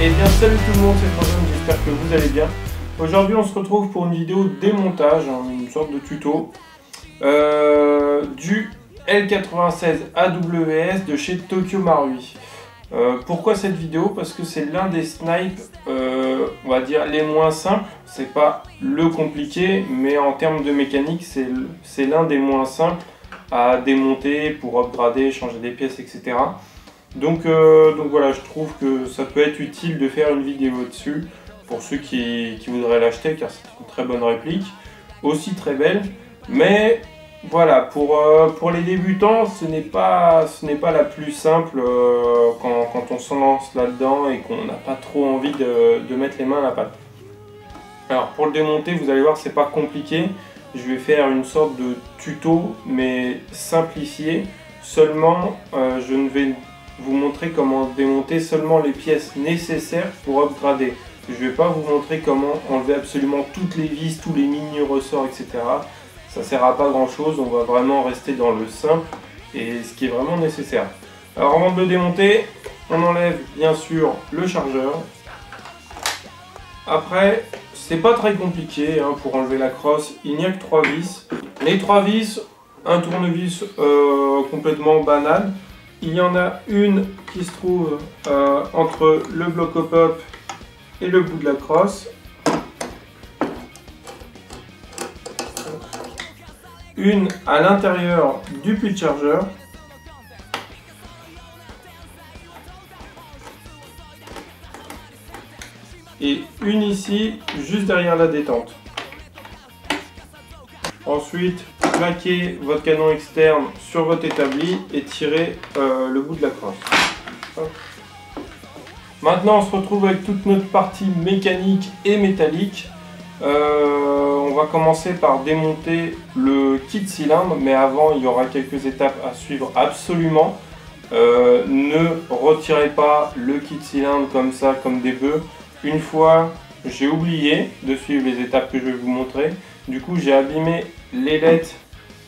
Et bien salut tout le monde, c'est François, j'espère que vous allez bien. Aujourd'hui on se retrouve pour une vidéo démontage, une sorte de tuto du L96 AWS de chez Tokyo Marui. Pourquoi cette vidéo? Parce que c'est l'un des snipes, on va dire les moins simples. C'est pas le compliqué, mais en termes de mécanique c'est l'un des moins simples à démonter pour upgrader, changer des pièces, etc. Donc voilà, je trouve que ça peut être utile de faire une vidéo dessus pour ceux qui voudraient l'acheter, car c'est une très bonne réplique, aussi très belle. Mais voilà, pour les débutants, ce n'est pas la plus simple quand on se lance là-dedans et qu'on n'a pas trop envie de mettre les mains à la pâte. Alors pour le démonter, vous allez voir, c'est pas compliqué. Je vais faire une sorte de tuto, mais simplifié. Seulement, je ne vais vous montrer comment démonter seulement les pièces nécessaires pour upgrader. Je ne vais pas vous montrer comment enlever absolument toutes les vis, tous les mini ressorts, etc. Ça ne sert à pas grand chose, on va vraiment rester dans le simple et ce qui est vraiment nécessaire. Alors avant de le démonter, on enlève bien sûr le chargeur. Après, c'est pas très compliqué pour enlever la crosse, il n'y a que 3 vis. Les 3 vis, un tournevis complètement banal. Il y en a une qui se trouve entre le bloc au pop et le bout de la crosse. Une à l'intérieur du puits de chargeur. Et une ici, juste derrière la détente. Ensuite, plaquez votre canon externe sur votre établi et tirez le bout de la crosse. Maintenant, on se retrouve avec toute notre partie mécanique et métallique. On va commencer par démonter le kit cylindre, mais avant, il y aura quelques étapes à suivre absolument. Ne retirez pas le kit cylindre comme ça, comme des bœufs. Une fois, j'ai oublié de suivre les étapes que je vais vous montrer. Du coup, j'ai abîmé l'ailette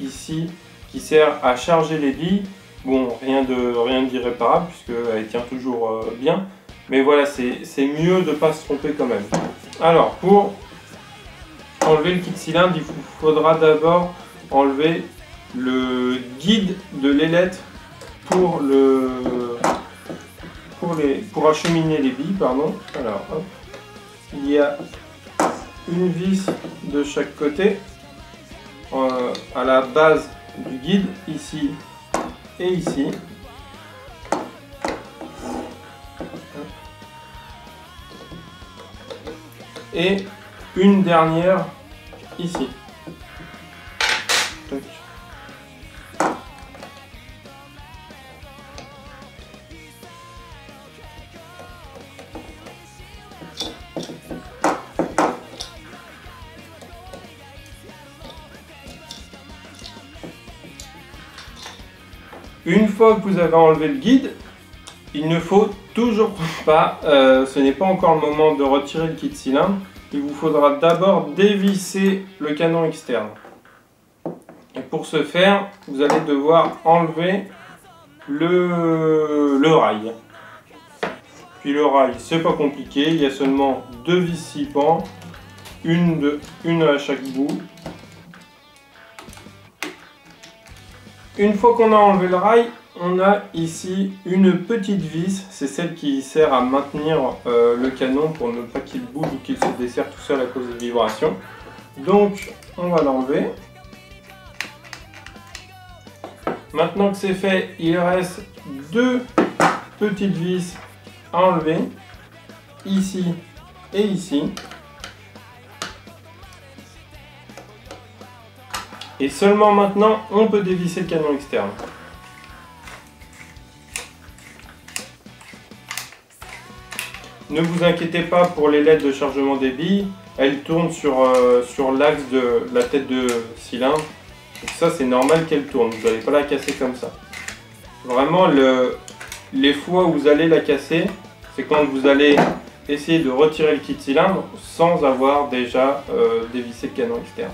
ici qui sert à charger les billes. Bon, rien d'irréparable puisqu'elle tient toujours bien. Mais voilà, c'est mieux de ne pas se tromper quand même. Alors, pour enlever le kit cylindre, il vous faudra d'abord enlever le guide de l'ailette pour acheminer les billes, pardon. Alors, hop. Il y a une vis de chaque côté à la base du guide, ici et ici. Et une dernière ici. Tac. Une fois que vous avez enlevé le guide, il ne faut toujours pas, ce n'est pas encore le moment de retirer le kit cylindre. Il vous faudra d'abord dévisser le canon externe. Et pour ce faire, vous allez devoir enlever le rail. Puis le rail, c'est pas compliqué, il y a seulement 2 vis 6 pans, une à chaque bout. Une fois qu'on a enlevé le rail, on a ici une petite vis, c'est celle qui sert à maintenir le canon pour ne pas qu'il bouge ou qu'il se desserre tout seul à cause des vibrations. Donc on va l'enlever. Maintenant que c'est fait, il reste 2 petites vis à enlever, ici et ici. Et seulement maintenant, on peut dévisser le canon externe. Ne vous inquiétez pas pour les LED de chargement des billes, elles tournent sur l'axe de la tête de cylindre. Donc ça, c'est normal qu'elle tourne, vous n'allez pas la casser comme ça. Vraiment, les fois où vous allez la casser, c'est quand vous allez essayer de retirer le kit cylindre sans avoir déjà dévissé le canon externe.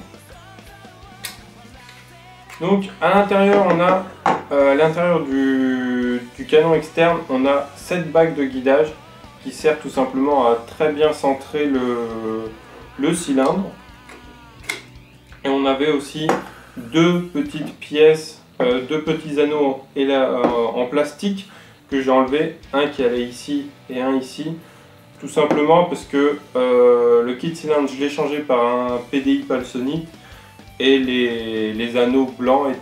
Donc à l'intérieur, on a à l'intérieur du canon externe, on a 7 bagues de guidage. qui sert tout simplement à très bien centrer le cylindre. Et on avait aussi deux petites pièces, deux petits anneaux en plastique que j'ai enlevé, un qui allait ici et un ici, tout simplement parce que le kit cylindre je l'ai changé par un PDI Palsonite et les anneaux blancs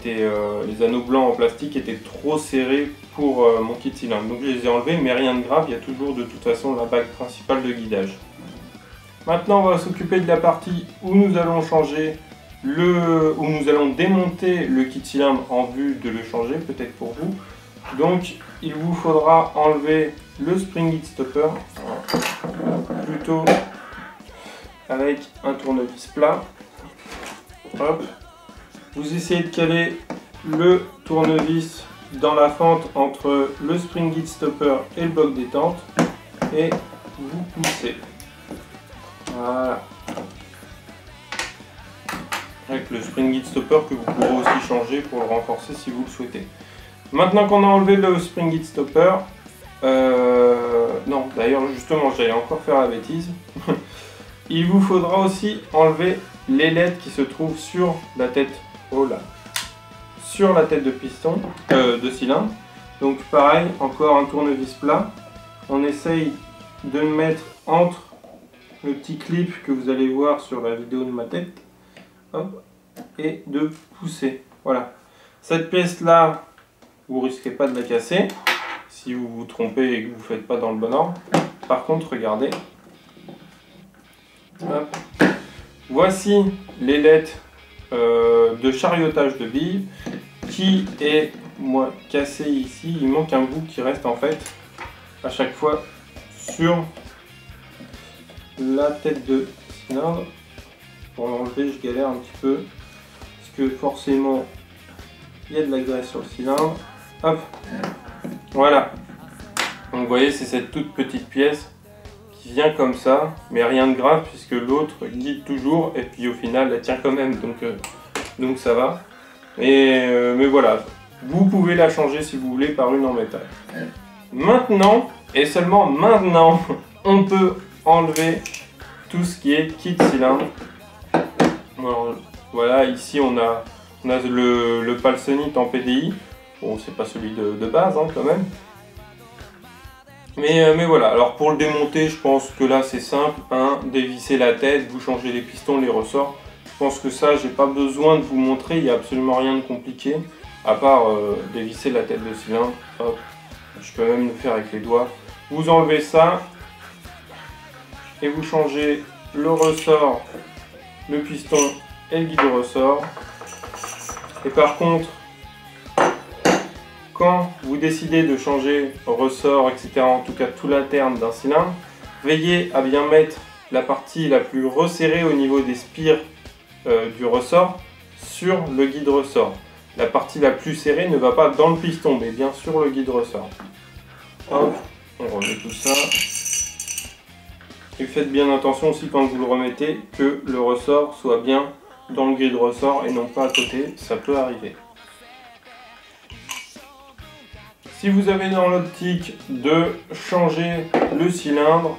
en plastique étaient trop serrés pour mon kit cylindre, donc je les ai enlevés, mais rien de grave, il y a toujours de toute façon la bague principale de guidage. Maintenant on va s'occuper de la partie où nous allons changer où nous allons démonter le kit cylindre en vue de le changer, peut-être pour vous. Donc il vous faudra enlever le spring head stopper, plutôt avec un tournevis plat. Hop. Vous essayez de caler le tournevis dans la fente entre le spring head stopper et le bloc détente et vous poussez. Voilà. Avec le spring head stopper que vous pourrez aussi changer pour le renforcer si vous le souhaitez. Maintenant qu'on a enlevé le spring head stopper, non d'ailleurs justement j'allais encore faire la bêtise, il vous faudra aussi enlever l'ailette qui se trouve sur la tête, sur la tête de piston, de cylindre. Donc pareil, encore un tournevis plat, on essaye de le mettre entre le petit clip que vous allez voir sur la vidéo de ma tête. Hop, et de pousser. Voilà. Cette pièce là, vous risquez pas de la casser si vous vous trompez et que vous ne faites pas dans le bon ordre. Par contre, regardez. Hop. Voici l'ailette de chariotage de billes qui est cassée ici. Il manque un bout qui reste en fait à chaque fois sur la tête de cylindre. Pour l'enlever, je galère un petit peu parce que forcément il y a de la graisse sur le cylindre. Hop, voilà. Donc vous voyez, c'est cette toute petite pièce qui vient comme ça, mais rien de grave puisque l'autre guide toujours et puis au final elle tient quand même, donc ça va. Mais voilà, vous pouvez la changer si vous voulez par une en métal. Maintenant, et seulement maintenant, on peut enlever tout ce qui est kit cylindre. Alors, voilà, ici on a le Palsonite en PDI. Bon, c'est pas celui de base hein, quand même. Mais voilà, alors pour le démonter, je pense que là c'est simple. Hein, dévisser la tête, vous changez les pistons, les ressorts. Je pense que ça, j'ai pas besoin de vous montrer, il n'y a absolument rien de compliqué. À part dévisser la tête de cylindre. Hop, je peux même le faire avec les doigts. Vous enlevez ça et vous changez le ressort, le piston et le guide ressort. Et par contre, quand vous décidez de changer ressort, etc., en tout cas tout l'interne d'un cylindre, veillez à bien mettre la partie la plus resserrée au niveau des spires du ressort sur le guide ressort. La partie la plus serrée ne va pas dans le piston, mais bien sur le guide ressort. Hop, on remet tout ça. Et faites bien attention aussi quand vous le remettez que le ressort soit bien dans le guide ressort et non pas à côté, ça peut arriver. Si vous avez dans l'optique de changer le cylindre,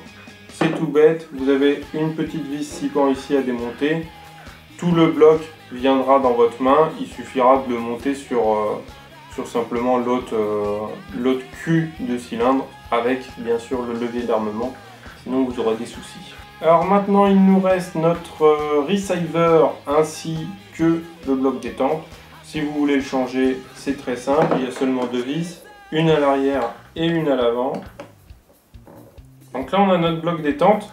c'est tout bête, vous avez une petite vis 6 pans ici à démonter, tout le bloc viendra dans votre main, il suffira de le monter sur simplement l'autre cul de cylindre avec bien sûr le levier d'armement, sinon vous aurez des soucis. Alors maintenant il nous reste notre receiver ainsi que le bloc détente. Si vous voulez le changer, c'est très simple, il y a seulement deux vis, une à l'arrière et une à l'avant. Donc là on a notre bloc détente.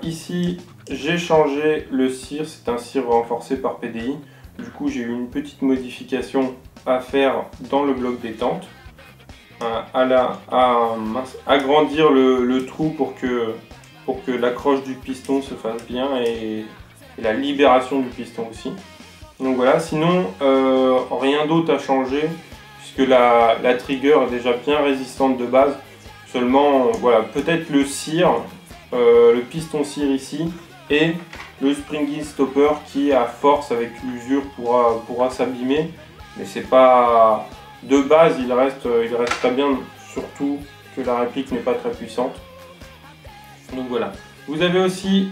Ici j'ai changé le cire, c'est un cire renforcé par PDI. Du coup j'ai eu une petite modification à faire dans le bloc détente. Agrandir le trou pour que l'accroche du piston se fasse bien et la libération du piston aussi. Donc voilà, sinon rien d'autre à changer puisque la trigger est déjà bien résistante de base. Seulement voilà, peut-être le cire, le piston cire ici et le spring stopper qui à force avec l'usure pourra s'abîmer, mais c'est pas de base, il reste très bien, surtout puisque la réplique n'est pas très puissante. Donc voilà. Vous avez aussi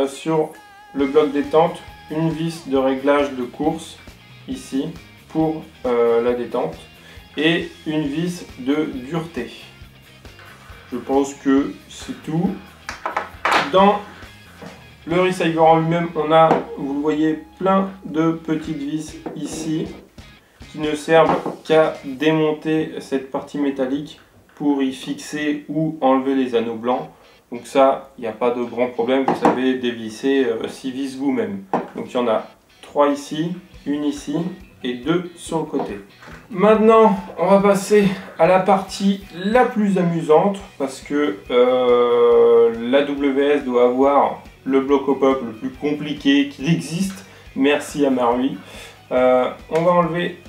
sur le bloc détente une vis de réglage de course ici pour la détente et une vis de dureté. Je pense que c'est tout. Dans le receiver en lui-même, on a, vous le voyez, plein de petites vis ici qui ne servent qu'à démonter cette partie métallique pour y fixer ou enlever les anneaux blancs. Donc ça, il n'y a pas de grand problème, vous savez dévisser 6 vis vous-même. Donc il y en a 3 ici, une ici et 2 sur le côté. Maintenant, on va passer à la partie la plus amusante parce que l'AWS doit avoir le bloc au pop le plus compliqué qu'il existe. Merci à Marui. On va enlever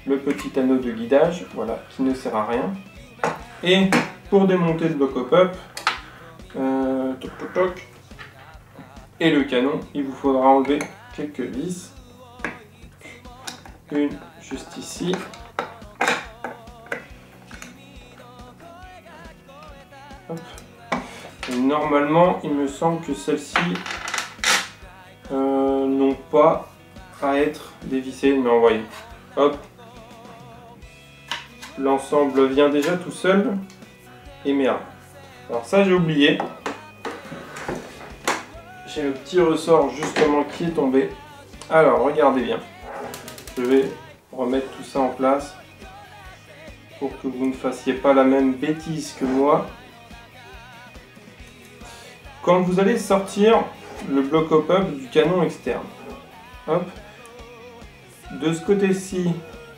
le petit anneau de guidage, voilà, qui ne sert à rien. Et pour démonter le bloc au pop, toc toc toc, et le canon, il vous faudra enlever quelques vis. Une juste ici. Hop. Et normalement, il me semble que celles-ci n'ont pas à être dévissées, mais envoyées. Hop. L'ensemble vient déjà tout seul. Et merde. Alors ça, j'ai oublié. J'ai le petit ressort justement qui est tombé. Alors, regardez bien. Je vais remettre tout ça en place pour que vous ne fassiez pas la même bêtise que moi. Quand vous allez sortir le bloc au pop du canon externe, hop, de ce côté-ci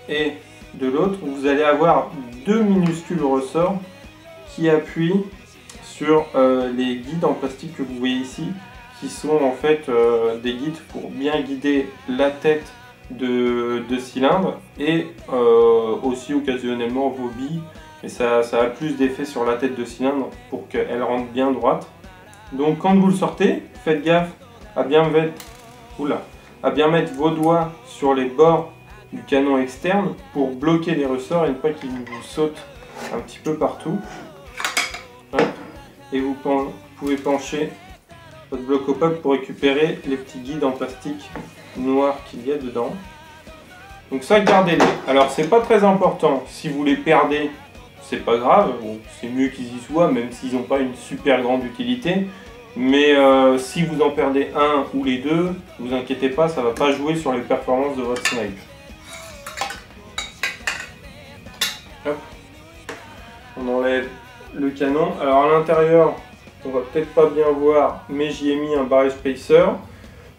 et de l'autre, vous allez avoir deux minuscules ressorts qui appuient sur les guides en plastique que vous voyez ici, qui sont en fait des guides pour bien guider la tête de cylindre et aussi occasionnellement vos billes, et ça a plus d'effet sur la tête de cylindre pour qu'elle rentre bien droite. Donc quand vous le sortez, faites gaffe à bien mettre vos doigts sur les bords du canon externe pour bloquer les ressorts et ne pas qu'ils vous sautent un petit peu partout. Hop. Et vous pouvez pencher votre bloc au pop pour récupérer les petits guides en plastique noir qu'il y a dedans. Donc ça, gardez-les. Alors c'est pas très important, si vous les perdez, c'est pas grave, bon, c'est mieux qu'ils y soient, même s'ils n'ont pas une super grande utilité. Mais si vous en perdez un ou les deux, ne vous inquiétez pas, ça va pas jouer sur les performances de votre snipe. Hop. On enlève le canon. Alors à l'intérieur, on va peut-être pas bien voir, mais j'y ai mis un barrel spacer.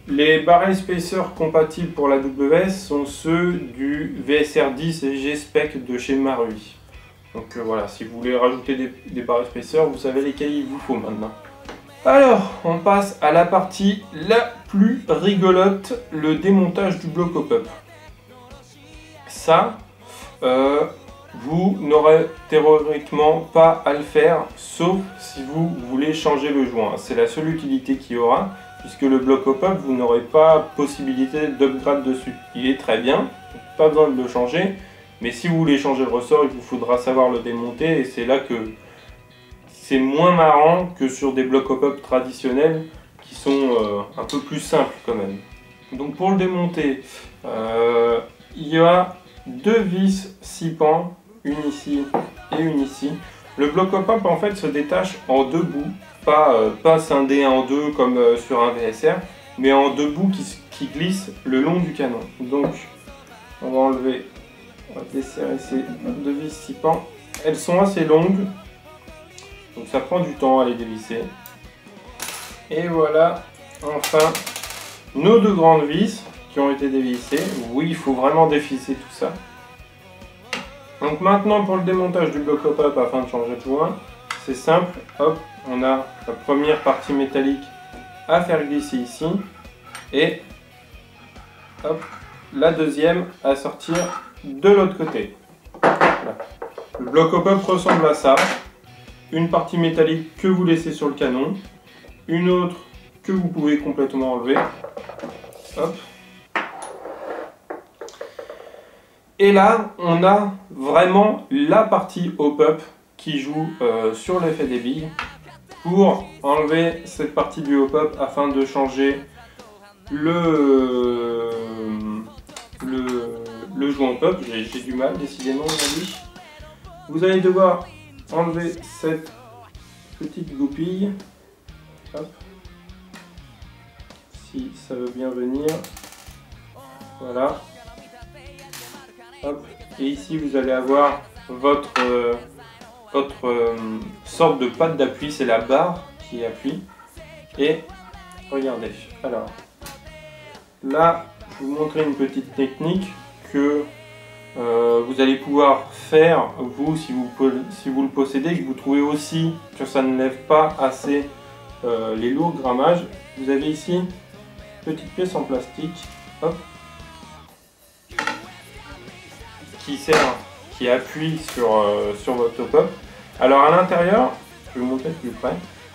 Les barrel spacers compatibles pour la AWS sont ceux du VSR10 et G-Spec de chez Marui. Donc voilà, si vous voulez rajouter des barrel spacers, vous savez lesquels il vous faut maintenant. Alors, on passe à la partie la plus rigolote, le démontage du bloc au pop. Ça, vous n'aurez théoriquement pas à le faire, sauf si vous voulez changer le joint. C'est la seule utilité qu'il y aura, puisque le bloc au pop, vous n'aurez pas possibilité d'upgrade dessus. Il est très bien, pas besoin de le changer, mais si vous voulez changer le ressort, il vous faudra savoir le démonter, et c'est là que c'est moins marrant que sur des blocs au pop traditionnels qui sont un peu plus simples quand même. Donc pour le démonter, il y a deux vis 6 pans, une ici et une ici. Le bloc au pop en fait se détache en deux bouts, pas scindé en deux comme sur un VSR, mais en deux bouts qui glissent le long du canon. Donc on va enlever, on va desserrer ces deux vis 6 pans. Elles sont assez longues. Donc ça prend du temps à les dévisser. Et voilà, enfin, nos deux grandes vis qui ont été dévissées. Oui, il faut vraiment dévisser tout ça. Donc maintenant, pour le démontage du bloc au pop afin de changer de joint, c'est simple. Hop, on a la première partie métallique à faire glisser ici. Et hop, la deuxième à sortir de l'autre côté. Voilà. Le bloc au pop ressemble à ça. Une partie métallique que vous laissez sur le canon, une autre que vous pouvez complètement enlever. Hop. Et là, on a vraiment la partie au pop qui joue sur l'effet des billes pour enlever cette partie du hop-up afin de changer le joint hop-up. J'ai du mal décidément aujourd'hui. Vous allez devoir enlever cette petite goupille. Hop. Si ça veut bien venir. Voilà. Hop. Et ici vous allez avoir votre sorte de patte d'appui, c'est la barre qui appuie. Et regardez, alors là je vais vous montrer une petite technique que vous allez pouvoir faire vous si vous le possédez, que vous trouvez aussi que ça ne lève pas assez les lourds grammages. Vous avez ici une petite pièce en plastique, hop, qui appuie sur votre top-up. Alors à l'intérieur, je vais vous montrer plus près.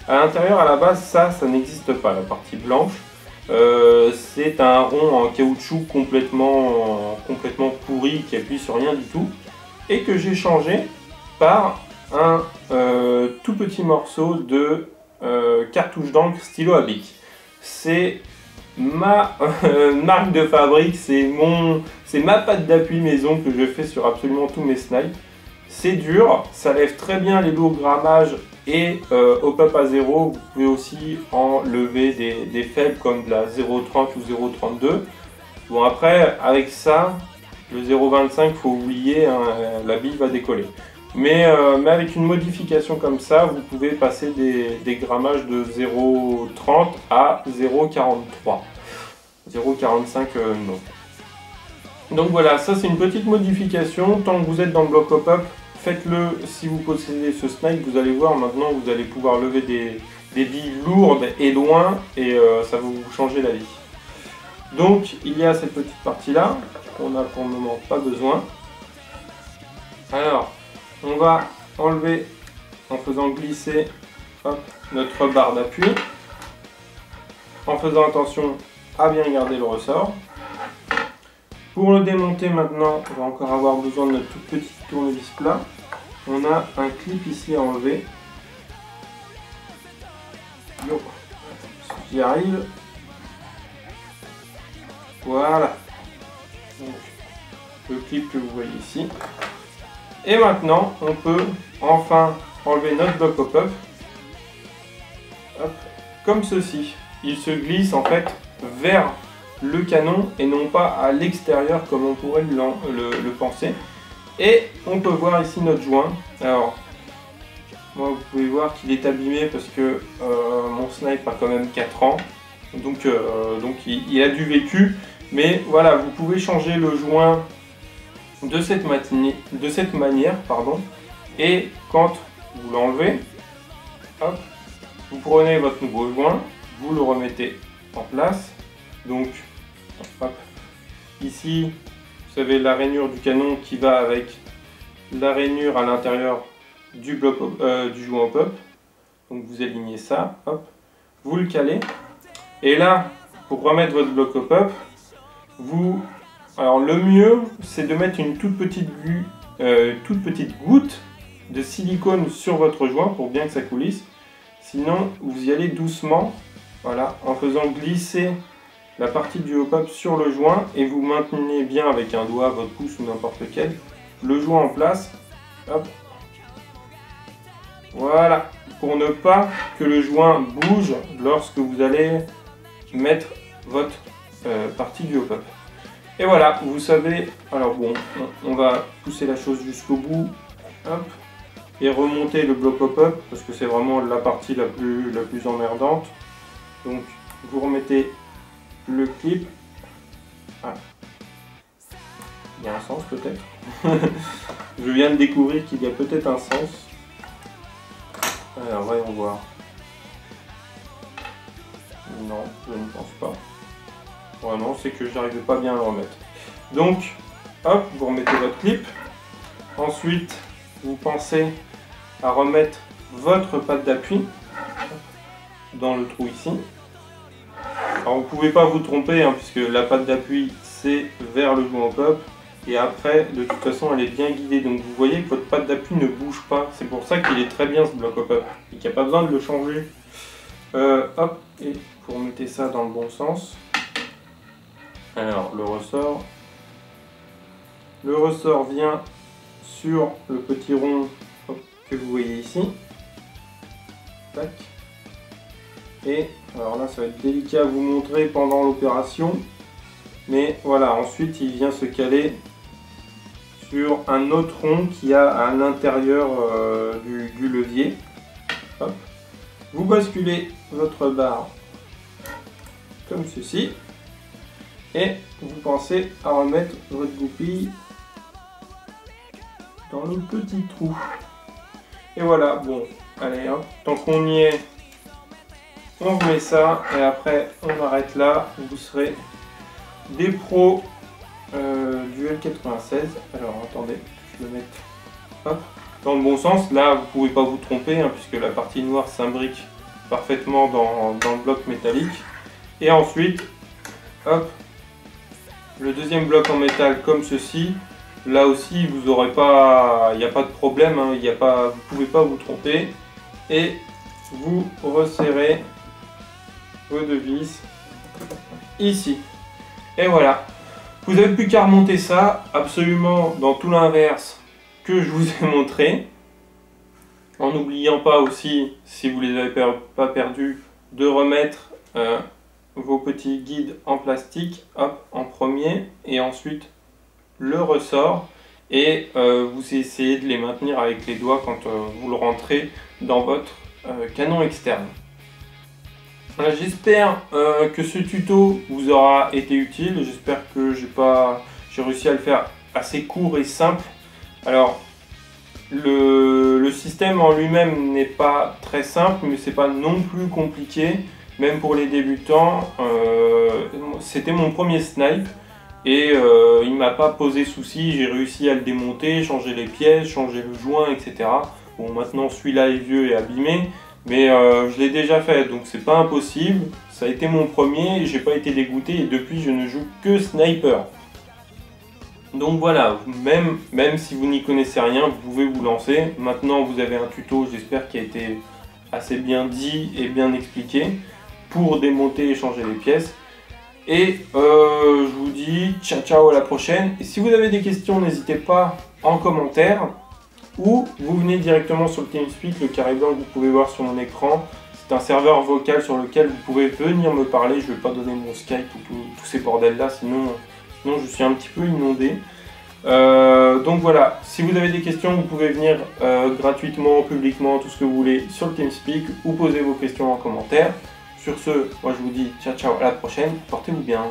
À l'intérieur, à la base, ça n'existe pas, la partie blanche. C'est un rond en caoutchouc complètement pourri qui appuie sur rien du tout et que j'ai changé par un tout petit morceau de cartouche d'encre stylo à bic. C'est ma marque de fabrique, c'est ma patte d'appui maison que je fais sur absolument tous mes snipes. C'est dur, ça lève très bien les lourds grammages et hop-up à 0, vous pouvez aussi enlever des faibles comme de la 0.30 ou 0.32. Bon après, avec ça, le 0.25, faut oublier, hein, la bille va décoller. Mais avec une modification comme ça, vous pouvez passer des grammages de 0.30 à 0.43. 0.45 non. Donc voilà, ça c'est une petite modification. Tant que vous êtes dans le bloc hop-up, faites-le si vous possédez ce snipe. Vous allez voir maintenant, vous allez pouvoir lever des billes lourdes et loin et ça va vous changer la vie. Donc il y a cette petite partie là qu'on n'a pour le moment pas besoin. Alors on va enlever en faisant glisser, hop, notre barre d'appui, en faisant attention à bien garder le ressort. Pour le démonter maintenant, on va encore avoir besoin de notre toute petite tournevis plat. On a un clip ici à enlever. Yo, j'y arrive. Voilà. Donc, le clip que vous voyez ici. Et maintenant, on peut enfin enlever notre bloc hop-up. Comme ceci. Il se glisse en fait vers le canon et non pas à l'extérieur comme on pourrait le penser. Et on peut voir ici notre joint. Alors, moi vous pouvez voir qu'il est abîmé parce que mon snipe a quand même 4 ans. Donc il a du vécu. Mais voilà, vous pouvez changer le joint de cette manière. Pardon. Et quand vous l'enlevez, hop, vous prenez votre nouveau joint, vous le remettez en place. Donc, hop, ici, vous avez la rainure du canon qui va avec la rainure à l'intérieur du joint hop-up. Donc vous alignez ça, hop, vous le calez. Et là, pour remettre votre bloc hop-up, alors le mieux, c'est de mettre une toute petite goutte de silicone sur votre joint pour bien que ça coulisse. Sinon, vous y allez doucement, voilà, en faisant glisser la partie du hop-up sur le joint et vous maintenez bien avec un doigt, votre pouce ou n'importe lequel, le joint en place. Hop. Voilà, pour ne pas que le joint bouge lorsque vous allez mettre votre partie du hop-up. Et voilà, vous savez, alors bon, on va pousser la chose jusqu'au bout, hop, et remonter le bloc hop-up parce que c'est vraiment la partie la plus emmerdante. Donc vous remettez le clip. Ah. Il y a un sens peut-être. Je viens de découvrir qu'il y a peut-être un sens. Alors voyons voir. Non, je ne pense pas. Vraiment, c'est que j'arrivais pas bien à le remettre. Donc, hop, vous remettez votre clip. Ensuite, vous pensez à remettre votre patte d'appui dans le trou ici. Alors vous ne pouvez pas vous tromper hein, puisque la patte d'appui c'est vers le joint hop-up et après de toute façon elle est bien guidée, donc vous voyez que votre patte d'appui ne bouge pas. C'est pour ça qu'il est très bien ce bloc hop-up et qu'il n'y a pas besoin de le changer. Hop, et vous remettez ça dans le bon sens. Alors le ressort vient sur le petit rond que vous voyez ici. Tac. Et alors là ça va être délicat à vous montrer pendant l'opération, mais voilà, ensuite il vient se caler sur un autre rond qui a à l'intérieur du levier. Hop. Vous basculez votre barre comme ceci et vous pensez à remettre votre goupille dans le petit trou. Et voilà, bon, allez hop, tant qu'on y est, on remet ça et après on arrête là. Vous serez des pros du L96. Alors attendez, je vais le mettre hop, dans le bon sens. Là vous pouvez pas vous tromper hein, puisque la partie noire s'imbrique parfaitement dans le bloc métallique. Et ensuite, hop, le deuxième bloc en métal comme ceci. Là aussi vous aurez pas, il n'y a pas de problème, hein, vous pouvez pas vous tromper. Et vous resserrez vos deux vis ici. Et voilà. Vous n'avez plus qu'à remonter ça absolument dans tout l'inverse que je vous ai montré. En n'oubliant pas aussi, si vous ne les avez pas perdus, de remettre vos petits guides en plastique hop, en premier et ensuite le ressort. Et vous essayez de les maintenir avec les doigts quand vous le rentrez dans votre canon externe. Voilà, j'espère que ce tuto vous aura été utile. J'espère que j'ai réussi à le faire assez court et simple. Alors, le système en lui-même n'est pas très simple, mais c'est pas non plus compliqué. Même pour les débutants, c'était mon premier snipe. Et il m'a pas posé souci, j'ai réussi à le démonter, changer les pièces, changer le joint, etc. Bon, maintenant celui-là est vieux et abîmé, mais je l'ai déjà fait, donc c'est pas impossible. Ça a été mon premier, j'ai pas été dégoûté et depuis je ne joue que sniper. Donc voilà, même si vous n'y connaissez rien, vous pouvez vous lancer. Maintenant vous avez un tuto, j'espère qui a été assez bien dit et bien expliqué pour démonter et changer les pièces. Et je vous dis ciao ciao, à la prochaine. Et si vous avez des questions, n'hésitez pas en commentaire ou vous venez directement sur le TeamSpeak, le carré blanc que vous pouvez voir sur mon écran. C'est un serveur vocal sur lequel vous pouvez venir me parler. Je ne vais pas donner mon Skype ou tous ces bordels là, sinon je suis un petit peu inondé. Donc voilà, si vous avez des questions, vous pouvez venir gratuitement, publiquement, tout ce que vous voulez sur le TeamSpeak ou poser vos questions en commentaire. Sur ce, moi je vous dis ciao ciao, à la prochaine, portez-vous bien.